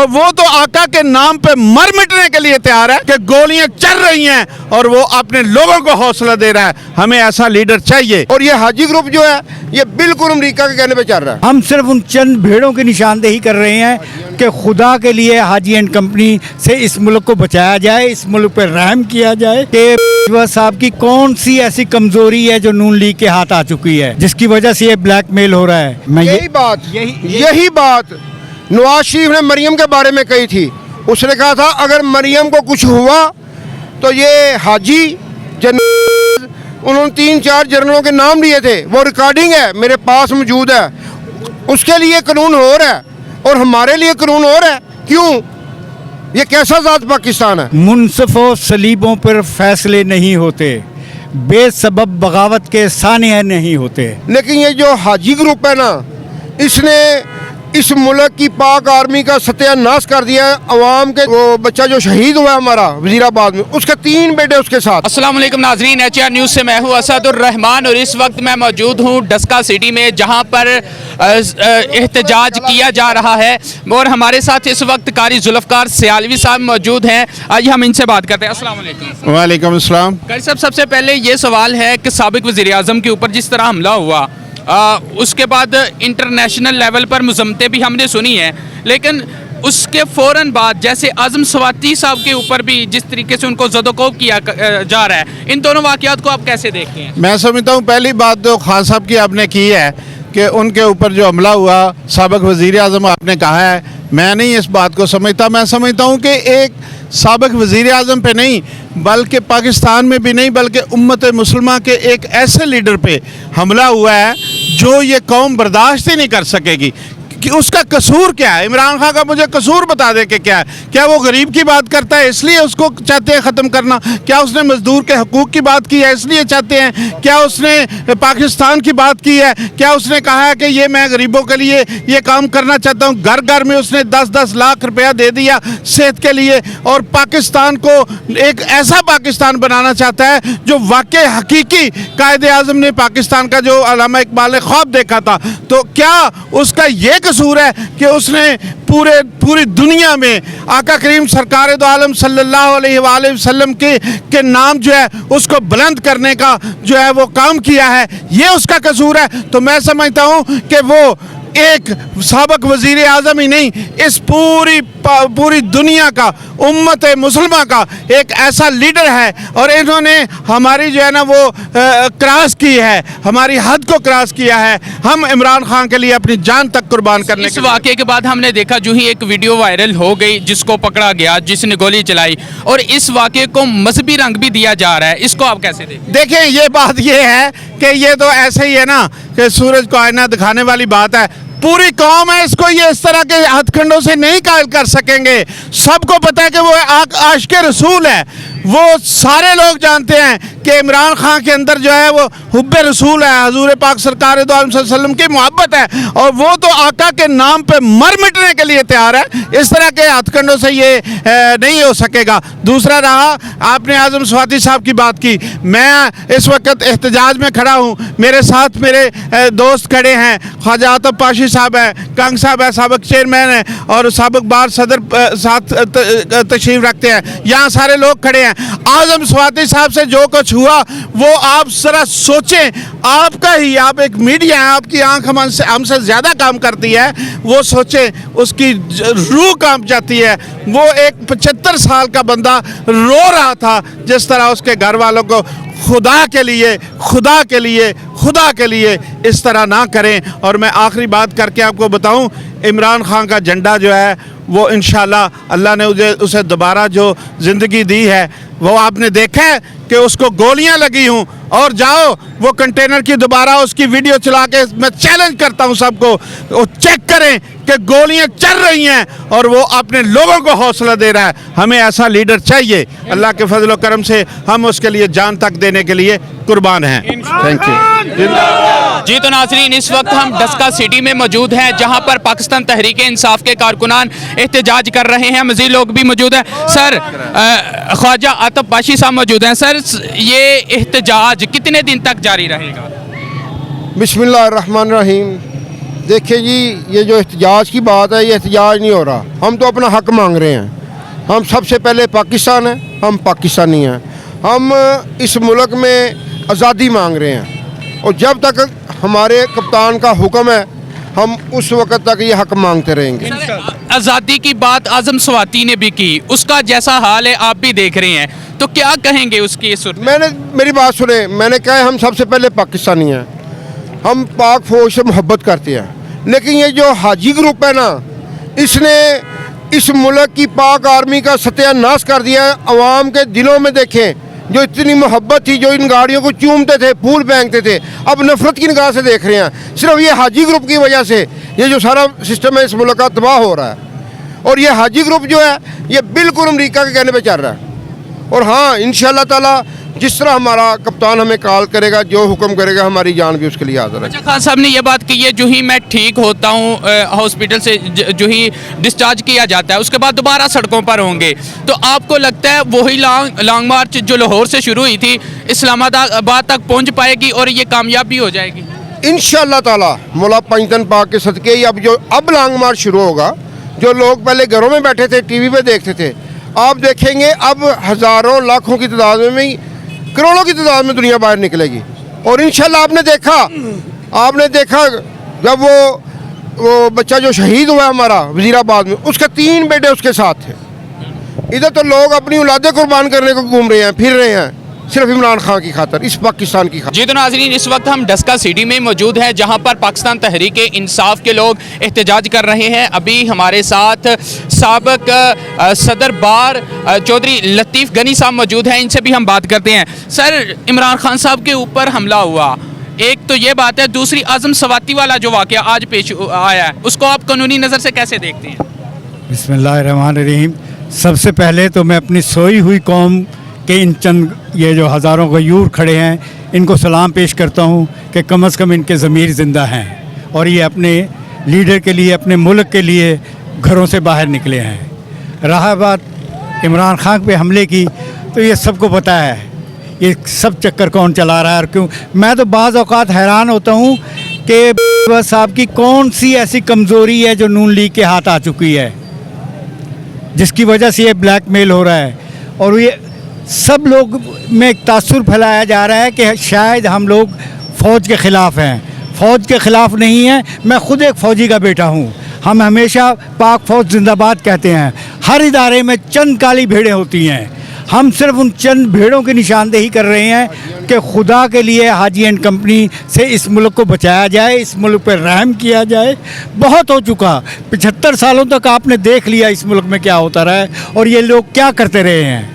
और वो तो आका के नाम पे मर मिटने के लिए तैयार है कि गोलियां चल रही हैं और वो अपने लोगों को हौसला दे रहा है। हमें ऐसा लीडर चाहिए। और ये हाजी ग्रुप जो है ये बिल्कुल अमेरिका के कहने पे चल रहा है। हम सिर्फ उन चंद भेड़ों की निशानदेही कर रहे हैं कि खुदा के लिए हाजी एंड कंपनी से इस मुल्क को बचाया जाए, इस मुल्क पर रहम किया जाए कि साहब की कौन सी ऐसी कमजोरी है जो नून लीग के हाथ आ चुकी है जिसकी वजह से ये ब्लैकमेल हो रहा है। मैं यही बात नवाज शरीफ ने मरियम के बारे में कही थी। उसने कहा था अगर मरियम को कुछ हुआ तो ये हाजी उन्होंने 3-4 जनरलों के नाम लिए थे, वो रिकॉर्डिंग है मेरे पास मौजूद है। उसके लिए कानून हो रहा है और हमारे लिए कानून हो रहा है। क्यों? ये कैसा ज़ात पाकिस्तान है? मुनसिफों सलीबों पर फैसले नहीं होते, बेसबब बगावत के सानिया नहीं होते। लेकिन ये जो हाजी ग्रुप है ना, इसने इस मुल्क की पाक आर्मी का सत्यानाश कर दिया है। अवाम के वो बच्चा जो शहीद हुआ हमारा वजीराबाद में, उसके 3 बेटे उसके साथ। अस्सलाम वालेकुम नाजरीन, HR न्यूज़ से मैं हूं असदुर रहमान और इस वक्त मैं मौजूद हूं डस्का सिटी में जहां पर एहतजाज किया जा रहा है और हमारे साथ इस वक्त कारी जुल्फ़कार सियालवी साहब मौजूद हैं। आइए हम इनसे बात करते हैं। अस्सलाम वालेकुम। वालेकुम अस्सलाम। कारी साहब, सबसे पहले ये सवाल है कि साबिक़ वज़ीर आज़म के ऊपर जिस तरह हमला हुआ उसके बाद इंटरनेशनल लेवल पर मुज़म्मतें भी हमने सुनी हैं, लेकिन उसके फ़ौरन बाद जैसे आज़म स्वाति साहब के ऊपर भी जिस तरीके से उनको ज़दोकोब किया जा रहा है, इन दोनों वाक़यात को आप कैसे देखते हैं? मैं समझता हूँ पहली बात जो खान साहब की आपने की है कि उनके ऊपर जो हमला हुआ, साबिक़ वज़ीर आज़म आपने कहा है, मैं नहीं इस बात को समझता। मैं समझता हूँ कि एक साबिक़ वज़ीर आज़म पे नहीं बल्कि पाकिस्तान में भी नहीं बल्कि उम्मत मुसलमान के एक ऐसे लीडर पे हमला हुआ है जो ये कौम बर्दाश्त ही नहीं कर सकेगी। कि उसका कसूर क्या है? इमरान खान का मुझे कसूर बता दे कि क्या है। क्या वो गरीब की बात करता है इसलिए उसको चाहते हैं ख़त्म करना? क्या उसने मजदूर के हकूक़ की बात की है इसलिए चाहते हैं? क्या उसने पाकिस्तान की बात की है? क्या उसने कहा है कि ये मैं गरीबों के लिए ये काम करना चाहता हूँ? घर घर में उसने 10-10 लाख रुपया दे दिया सेहत के लिए और पाकिस्तान को एक ऐसा पाकिस्तान बनाना चाहता है जो वाकई हकीकी कायदे आज़म ने पाकिस्तान का जो अल्लामा इकबाल ने ख्वाब देखा था। तो क्या उसका ये कसूर है कि उसने पूरी दुनिया में आका करीम सरकार दो आलम सल्लल्लाहु अलैहि वसल्लम के नाम जो है उसको बुलंद करने का जो है वो काम किया है? ये उसका कसूर है। तो मैं समझता हूँ कि वो एक साबिक़ वज़ीर आज़म ही नहीं, इस पूरी दुनिया का उम्मत मुसलमान का एक ऐसा लीडर है और इन्होंने हमारी जो है ना वो क्रॉस की है, हमारी हद को क्रॉस किया है। हम इमरान खान के लिए अपनी जान तक कुर्बान करने इस वाक़े के बाद हमने देखा जो ही एक वीडियो वायरल हो गई जिसको पकड़ा गया, जिसने गोली चलाई और इस वाक़े को मजहबी रंग भी दिया जा रहा है, इसको आप कैसे देखें? ये बात ये है कि ये तो ऐसे ही है ना कि सूरज को आईना दिखाने वाली बात है। पूरी कौम है, इसको ये इस तरह के हथकंडों से नहीं कायल कर सकेंगे। सबको पता है कि वो आशिक़ रसूल है। वो सारे लोग जानते हैं कि इमरान खान के अंदर जो है वो हुब्बे रसूल है, हजूर पाक सरकार दो आलम सल्लल्लाहु अलैहि वसल्लम की मोहब्बत है और वो तो आका के नाम पे मर मिटने के लिए तैयार है। इस तरह के हथकंडों से ये नहीं हो सकेगा। दूसरा रहा, आपने आज़म स्वाति साहब की बात की। मैं इस वक्त एहतजाज में खड़ा हूँ, मेरे साथ मेरे दोस्त खड़े हैं, ख्वाजा आतफ पाशी साहब हैं, कंग साहब है, साबिक़ चेयरमैन हैं और साबिक़ बार सदर साथ तशरीफ़ रखते हैं। यहाँ सारे लोग खड़े हैं। आज़म स्वाति साहब से जो कुछ हुआ वो आप जरा सोचें। आपका ही, आप एक मीडिया है, आपकी आंख हमसे ज़्यादा काम करती है। वो सोचें, उसकी रूह कांप जाती है। वो एक 75 साल का बंदा रो रहा था, जिस तरह उसके घर वालों को खुदा के लिए इस तरह ना करें। और मैं आखिरी बात करके आपको बताऊं, इमरान खान का झंडा जो है वो इंशाल्लाह अल्लाह ने उसे दोबारा जो ज़िंदगी दी है वो आपने देखा है कि उसको गोलियां लगी हूँ और जाओ वो कंटेनर की दोबारा उसकी वीडियो चला के मैं चैलेंज करता हूँ सबको, वो चेक करें कि गोलियां चल रही हैं और वो अपने लोगों को हौसला दे रहा है। हमें ऐसा लीडर चाहिए। अल्लाह के फजल व करम से हम उसके लिए जान तक देने के लिए कुर्बान हैं। थैंक यू जी। तो नाजरीन, इस वक्त हम डस्का सिटी में मौजूद हैं जहां पर पाकिस्तान तहरीक इंसाफ के कारकुनान एहतजाज कर रहे हैं। मज़ीद लोग भी मौजूद हैं। सर, ख्वाजा आतफ पाशी साहब मौजूद हैं। सर, ये एहतजाज कितने दिन तक जारी रहेगा? बिस्मिल्लाहिर्रहमानिर्रहीम। देखिए जी, ये जो एहतजाज की बात है, ये एहतजाज नहीं हो रहा। हम तो अपना हक मांग रहे हैं। हम सबसे पहले पाकिस्तान है, हम पाकिस्तानी हैं। हम इस मुल्क में आज़ादी मांग रहे हैं और जब तक हमारे कप्तान का हुक्म है हम उस वक़्त तक ये हक मांगते रहेंगे। आज़ादी की बात आज़म स्वाति ने भी की, उसका जैसा हाल है आप भी देख रहे हैं, तो क्या कहेंगे उसकी इस सूरत में? मेरी बात सुने, मैंने कहा है हम सबसे पहले पाकिस्तानी हैं, हम पाक फौज से मोहब्बत करते हैं। लेकिन ये जो हाजी ग्रुप है ना, इसने इस मुल्क की पाक आर्मी का सत्यानाश कर दिया है। अवाम के दिलों में देखें, जो इतनी मोहब्बत थी, जो इन गाड़ियों को चूमते थे, फूल फेंकते थे, अब नफरत की निगाह से देख रहे हैं। सिर्फ ये हाजी ग्रुप की वजह से ये जो सारा सिस्टम है इस मुल्क का तबाह हो रहा है। और ये हाजी ग्रुप जो है ये बिल्कुल अमेरिका के कहने पे चल रहा है। और हाँ, इंशाअल्लाह ताला जिस तरह हमारा कप्तान हमें कॉल करेगा, जो हुक्म करेगा, हमारी जान भी उसके लिए हाज़िर है। अच्छा, खान साहब ने ये बात की है, जो ही मैं ठीक होता हूँ हॉस्पिटल से जो ही डिस्चार्ज किया जाता है उसके बाद दोबारा सड़कों पर होंगे, तो आपको लगता है वही लॉन्ग मार्च जो लाहौर से शुरू हुई थी इस्लामाबाद तक पहुँच पाएगी और ये कामयाब भी हो जाएगी? इंशाअल्लाह ताला मौला पंजतन पाक के सदके ही अब लॉन्ग मार्च शुरू होगा। जो लोग पहले घरों में बैठे थे, टीवी पे देखते थे, आप देखेंगे अब हज़ारों लाखों की तादाद में ही, करोड़ों की तादाद में दुनिया बाहर निकलेगी। और इंशाल्लाह आपने देखा जब वो बच्चा जो शहीद हुआ हमारा वज़ीराबाद में, उसके 3 बेटे उसके साथ थे। इधर तो लोग अपनी औलादें कुर्बान करने को घूम रहे हैं, फिर रहे हैं, सिर्फ इमरान खान की खातर, इस पाकिस्तान की खातर। जी तो नाज़रीन, इस वक्त हम डस्का सिटी में मौजूद हैं जहां पर पाकिस्तान तहरीक इंसाफ के लोग एहतजाज कर रहे हैं। अभी हमारे साथ साबिक सदर बार चौधरी लतीफ़ गनी साहब मौजूद हैं, इनसे भी हम बात करते हैं। सर, इमरान खान साहब के ऊपर हमला हुआ, एक तो ये बात है, दूसरी आज़म स्वाति वाला जो वाक़या आज पेश आया है, उसको आप कानूनी नज़र से कैसे देखते हैं? बिस्मिल्लाहिर्रहमानिर्रहीम। सबसे पहले तो मैं अपनी सोई हुई कौम के इन चंद ये जो हज़ारों गयूर खड़े हैं, इनको सलाम पेश करता हूँ कि कम से कम इनके ज़मीर ज़िंदा हैं और ये अपने लीडर के लिए, अपने मुल्क के लिए घरों से बाहर निकले हैं। रहा बात इमरान खान पे हमले की, तो ये सबको पता है ये सब चक्कर कौन चला रहा है और क्यों। मैं तो बाज़ औक़ात हैरान होता हूँ कि साहब की कौन सी ऐसी कमज़ोरी है जो नून लीग के हाथ आ चुकी है, जिसकी वजह से ये ब्लैकमेल हो रहा है। और ये सब लोग में एक तासुर फैलाया जा रहा है कि शायद हम लोग फ़ौज के ख़िलाफ़ हैं। फ़ौज के ख़िलाफ़ नहीं है, मैं ख़ुद एक फ़ौजी का बेटा हूँ। हम हमेशा पाक फ़ौज जिंदाबाद कहते हैं। हर इदारे में चंद काली भेड़ें होती हैं, हम सिर्फ उन चंद भेड़ों की निशानदेही कर रहे हैं कि खुदा के लिए हाजी एंड कंपनी से इस मुल्क को बचाया जाए, इस मुल्क पर रहम किया जाए। बहुत हो चुका, 75 सालों तक आपने देख लिया इस मुल्क में क्या होता रहा है और ये लोग क्या करते रहे हैं।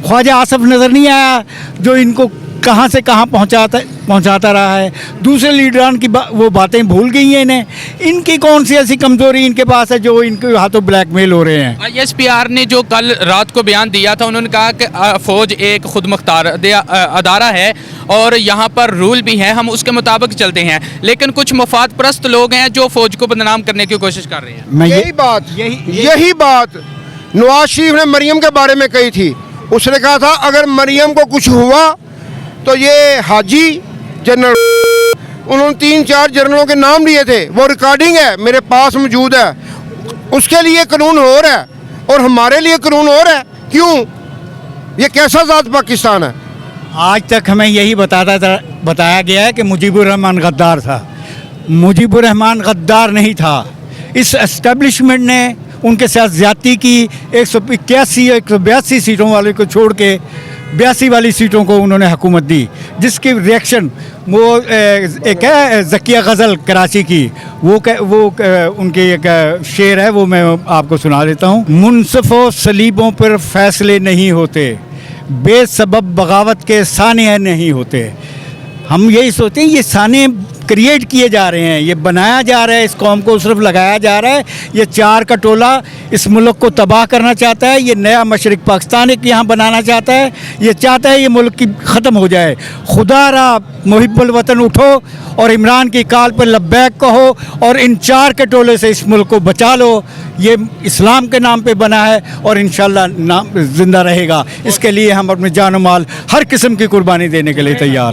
ख्वाजा आसफ नज़र नहीं आया जो इनको कहाँ से कहाँ पहुँचाता रहा है। दूसरे लीडरान की वो बातें भूल गई हैं इन्हें। इनकी कौन सी ऐसी कमज़ोरी इनके पास है जो इनके हाथों ब्लैकमेल हो रहे हैं। ISPR ने जो कल रात को बयान दिया था, उन्होंने कहा कि फ़ौज एक खुद मुख्तार अदारा है और यहाँ पर रूल भी है, हम उसके मुताबिक चलते हैं। लेकिन कुछ मफाद परस्त लोग हैं जो फ़ौज को बदनाम करने की कोशिश कर रहे हैं। यही बात नवाज शरीफ ने मरियम के बारे में कही थी। उसने कहा था अगर मरियम को कुछ हुआ तो ये हाजी जनरल, उन्होंने 3-4 जनरलों के नाम लिए थे, वो रिकॉर्डिंग है मेरे पास मौजूद है। उसके लिए कानून हो रहा है और हमारे लिए कानून हो रहा है। क्यों? ये कैसा ज़ात पाकिस्तान है? आज तक हमें यही बताया गया है कि मुजीबुर रहमान गद्दार था। मुजीबुर रहमान गद्दार नहीं था। इस एस्टेब्लिशमेंट ने उनके साथ ज्यादती की। 181 या 182 सीटों वाले को छोड़ के 82 वाली सीटों को उन्होंने हुकूमत दी, जिसकी रिएक्शन वो एक है ज़किया गज़ल कराची की, वो उनकी एक शेर है, वो मैं आपको सुना देता हूँ। मुनसिफ़ों सलीबों पर फैसले नहीं होते, बेसबब बगावत के साने नहीं होते। हम यही सोचते हैं ये साने क्रिएट किए जा रहे हैं, ये बनाया जा रहा है, इस कौम को सिर्फ लगाया जा रहा है। ये 4 का टोला इस मुल्क को तबाह करना चाहता है। ये नया मशरिक पाकिस्तान एक यहाँ बनाना चाहता है। ये चाहता है ये मुल्क की ख़त्म हो जाए। खुदा रा मुहिब्बुल वतन उठो और इमरान की काल पर लब्बैक कहो और इन 4 के टोले से इस मुल्क को बचा लो। ये इस्लाम के नाम पे बना है और इंशाल्लाह नाम ज़िंदा रहेगा। इसके लिए हम अपने जान माल हर किस्म की कुर्बानी देने के लिए तैयार हैं।